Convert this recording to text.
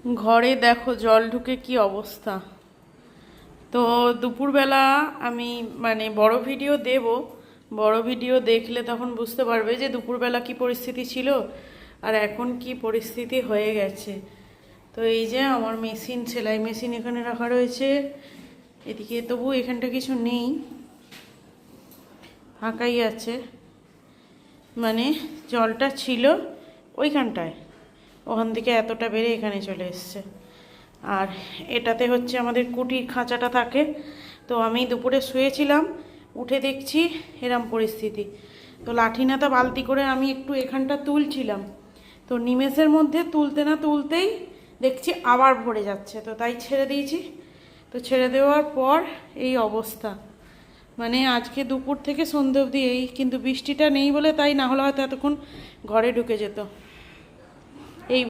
ঘরে দেখো জল ঢুকে কি অবস্থা। তো দুপুরবেলা আমি বড় ভিডিও দেব, বড় ভিডিও দেখলে তখন বুঝতে পারবে যে দুপুরবেলা কি পরিস্থিতি ছিল আর এখন কি পরিস্থিতি হয়ে গেছে। তো এই যে আমার মেশিন, সেলাই মেশিন এখানে রাখা রয়েছে, এদিকে তবু এখানটা কিছু নেই, ফাঁকাই আছে। জলটা ছিল ওইখানটায়, ওখান থেকে এতটা বেড়ে এখানে চলে এসছে। আর এটাতে হচ্ছে আমাদের কুটির খাঁচাটা থাকে। তো আমি দুপুরে শুয়েছিলাম, উঠে দেখছি এরম পরিস্থিতি। তো লাঠি নাতা বালতি করে আমি একটু এখানটা তুলছিলাম, তো নিমেষের মধ্যে তুলতে না তুলতেই দেখছি আবার ভরে যাচ্ছে। তো তাই ছেড়ে দিয়েছি। তো ছেড়ে দেওয়ার পর এই অবস্থা, আজকে দুপুর থেকে সন্ধ্যে অবধি এই, কিন্তু বৃষ্টিটা নেই বলে তাই, না হলে হয়তো এতক্ষণ ঘরে ঢুকে যেত।